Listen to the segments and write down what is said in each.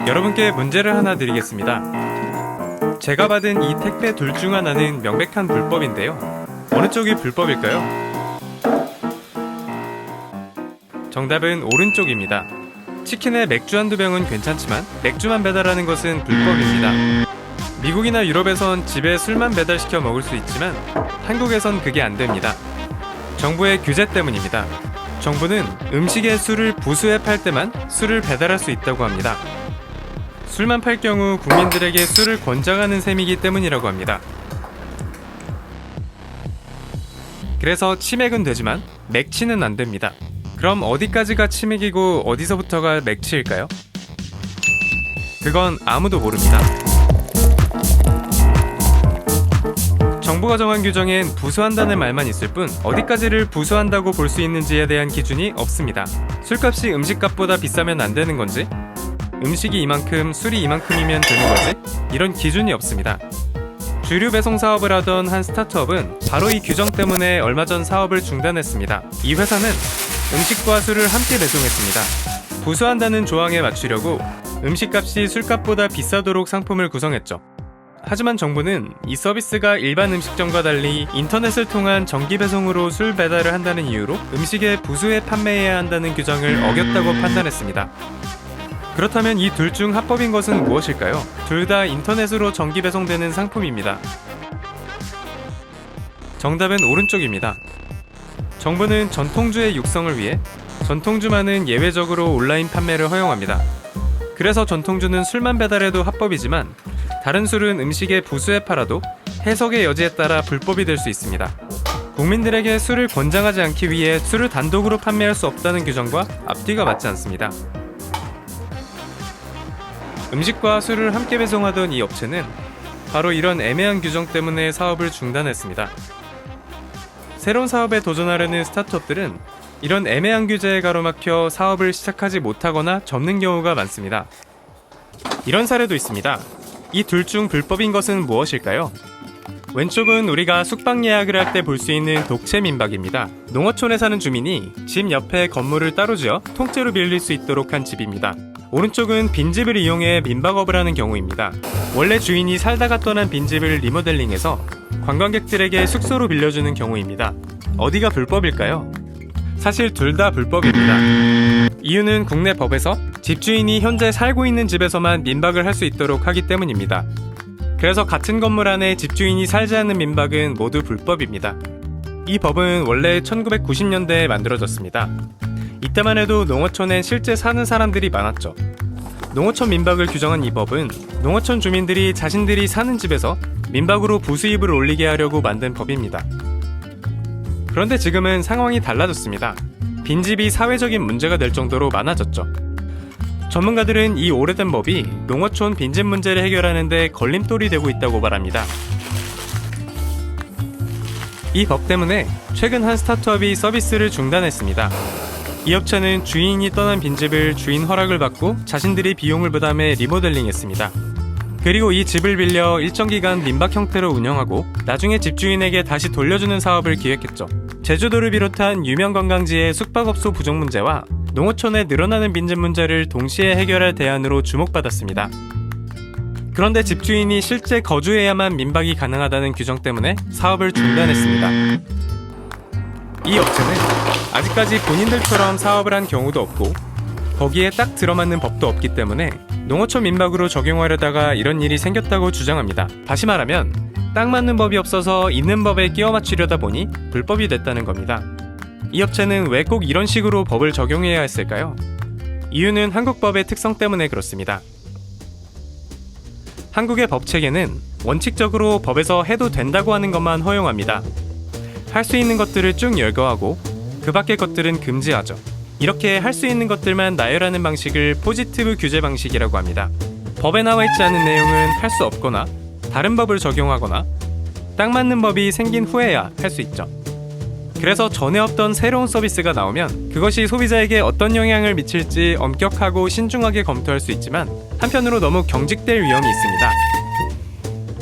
여러분께 문제를 하나 드리겠습니다. 제가 받은 이 택배 둘 중 하나는 명백한 불법인데요. 어느 쪽이 불법일까요? 정답은 오른쪽입니다. 치킨에 맥주 한두 병은 괜찮지만 맥주만 배달하는 것은 불법입니다. 미국이나 유럽에선 집에 술만 배달시켜 먹을 수 있지만 한국에선 그게 안 됩니다. 정부의 규제 때문입니다. 정부는 음식에 술을 부수해 팔 때만 술을 배달할 수 있다고 합니다. 술만 팔 경우 국민들에게 술을 권장하는 셈이기 때문이라고 합니다. 그래서 치맥은 되지만 맥치는 안 됩니다. 그럼 어디까지가 치맥이고 어디서부터가 맥치일까요? 그건 아무도 모릅니다. 정부가 정한 규정엔 부수한다는 말만 있을 뿐 어디까지를 부수한다고 볼 수 있는지에 대한 기준이 없습니다. 술값이 음식값보다 비싸면 안 되는 건지, 음식이 이만큼, 술이 이만큼이면 되는 거지? 이런 기준이 없습니다. 주류 배송 사업을 하던 한 스타트업은 바로 이 규정 때문에 얼마 전 사업을 중단했습니다. 이 회사는 음식과 술을 함께 배송했습니다. 부수한다는 조항에 맞추려고 음식값이 술값보다 비싸도록 상품을 구성했죠. 하지만 정부는 이 서비스가 일반 음식점과 달리 인터넷을 통한 정기 배송으로 술 배달을 한다는 이유로 음식에 부수해 판매해야 한다는 규정을 어겼다고 판단했습니다. 그렇다면 이 둘 중 합법인 것은 무엇일까요? 둘 다 인터넷으로 정기 배송되는 상품입니다. 정답은 오른쪽입니다. 정부는 전통주의 육성을 위해 전통주만은 예외적으로 온라인 판매를 허용합니다. 그래서 전통주는 술만 배달해도 합법이지만 다른 술은 음식에 부수해 팔아도 해석의 여지에 따라 불법이 될 수 있습니다. 국민들에게 술을 권장하지 않기 위해 술을 단독으로 판매할 수 없다는 규정과 앞뒤가 맞지 않습니다. 음식과 술을 함께 배송하던 이 업체는 바로 이런 애매한 규정 때문에 사업을 중단했습니다. 새로운 사업에 도전하려는 스타트업들은 이런 애매한 규제에 가로막혀 사업을 시작하지 못하거나 접는 경우가 많습니다. 이런 사례도 있습니다. 이 둘 중 불법인 것은 무엇일까요? 왼쪽은 우리가 숙박 예약을 할 때 볼 수 있는 독채 민박입니다. 농어촌에 사는 주민이 집 옆에 건물을 따로 지어 통째로 빌릴 수 있도록 한 집입니다. 오른쪽은 빈집을 이용해 민박업을 하는 경우입니다. 원래 주인이 살다가 떠난 빈집을 리모델링해서 관광객들에게 숙소로 빌려주는 경우입니다. 어디가 불법일까요? 사실 둘 다 불법입니다. 이유는 국내 법에서 집주인이 현재 살고 있는 집에서만 민박을 할 수 있도록 하기 때문입니다. 그래서 같은 건물 안에 집주인이 살지 않는 민박은 모두 불법입니다. 이 법은 원래 1990년대에 만들어졌습니다. 이때만 해도 농어촌엔 실제 사는 사람들이 많았죠. 농어촌 민박을 규정한 이 법은 농어촌 주민들이 자신들이 사는 집에서 민박으로 부수입을 올리게 하려고 만든 법입니다. 그런데 지금은 상황이 달라졌습니다. 빈집이 사회적인 문제가 될 정도로 많아졌죠. 전문가들은 이 오래된 법이 농어촌 빈집 문제를 해결하는 데 걸림돌이 되고 있다고 말합니다. 이 법 때문에 최근 한 스타트업이 서비스를 중단했습니다. 이 업체는 주인이 떠난 빈집을 주인 허락을 받고 자신들이 비용을 부담해 리모델링했습니다. 그리고 이 집을 빌려 일정 기간 민박 형태로 운영하고 나중에 집주인에게 다시 돌려주는 사업을 기획했죠. 제주도를 비롯한 유명 관광지의 숙박업소 부족 문제와 농어촌의 늘어나는 빈집 문제를 동시에 해결할 대안으로 주목받았습니다. 그런데 집주인이 실제 거주해야만 민박이 가능하다는 규정 때문에 사업을 중단했습니다. 이 업체는 아직까지 본인들처럼 사업을 한 경우도 없고 거기에 딱 들어맞는 법도 없기 때문에 농어촌 민박으로 적용하려다가 이런 일이 생겼다고 주장합니다. 다시 말하면 딱 맞는 법이 없어서 있는 법에 끼워 맞추려다 보니 불법이 됐다는 겁니다. 이 업체는 왜 꼭 이런 식으로 법을 적용해야 했을까요? 이유는 한국법의 특성 때문에 그렇습니다. 한국의 법 체계는 원칙적으로 법에서 해도 된다고 하는 것만 허용합니다. 할 수 있는 것들을 쭉 열거하고 그 밖의 것들은 금지하죠. 이렇게 할 수 있는 것들만 나열하는 방식을 포지티브 규제 방식이라고 합니다. 법에 나와 있지 않은 내용은 할 수 없거나 다른 법을 적용하거나 딱 맞는 법이 생긴 후에야 할 수 있죠. 그래서 전에 없던 새로운 서비스가 나오면 그것이 소비자에게 어떤 영향을 미칠지 엄격하고 신중하게 검토할 수 있지만 한편으로 너무 경직될 위험이 있습니다.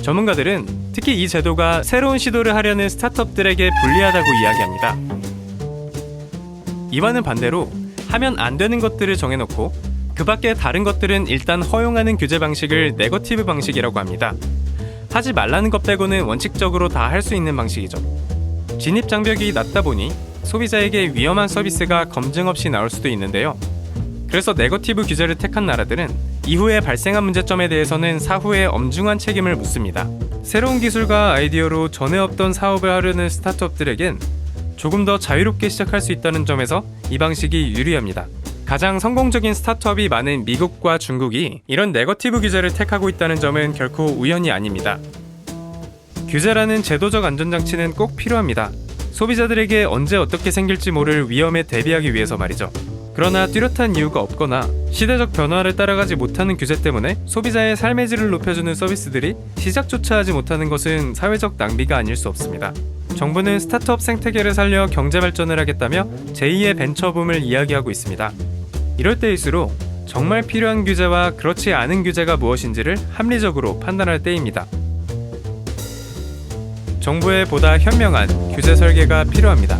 전문가들은 특히 이 제도가 새로운 시도를 하려는 스타트업들에게 불리하다고 이야기합니다. 이와는 반대로 하면 안 되는 것들을 정해놓고 그 밖에 다른 것들은 일단 허용하는 규제 방식을 네거티브 방식이라고 합니다. 하지 말라는 것 빼고는 원칙적으로 다 할 수 있는 방식이죠. 진입 장벽이 낮다 보니 소비자에게 위험한 서비스가 검증 없이 나올 수도 있는데요. 그래서 네거티브 규제를 택한 나라들은 이후에 발생한 문제점에 대해서는 사후에 엄중한 책임을 묻습니다. 새로운 기술과 아이디어로 전에 없던 사업을 하려는 스타트업들에겐 조금 더 자유롭게 시작할 수 있다는 점에서 이 방식이 유리합니다. 가장 성공적인 스타트업이 많은 미국과 중국이 이런 네거티브 규제를 택하고 있다는 점은 결코 우연이 아닙니다. 규제라는 제도적 안전장치는 꼭 필요합니다. 소비자들에게 언제 어떻게 생길지 모를 위험에 대비하기 위해서 말이죠. 그러나 뚜렷한 이유가 없거나 시대적 변화를 따라가지 못하는 규제 때문에 소비자의 삶의 질을 높여주는 서비스들이 시작조차 하지 못하는 것은 사회적 낭비가 아닐 수 없습니다. 정부는 스타트업 생태계를 살려 경제 발전을 하겠다며 제2의 벤처붐을 이야기하고 있습니다. 이럴 때일수록 정말 필요한 규제와 그렇지 않은 규제가 무엇인지를 합리적으로 판단할 때입니다. 정부의 보다 현명한 규제 설계가 필요합니다.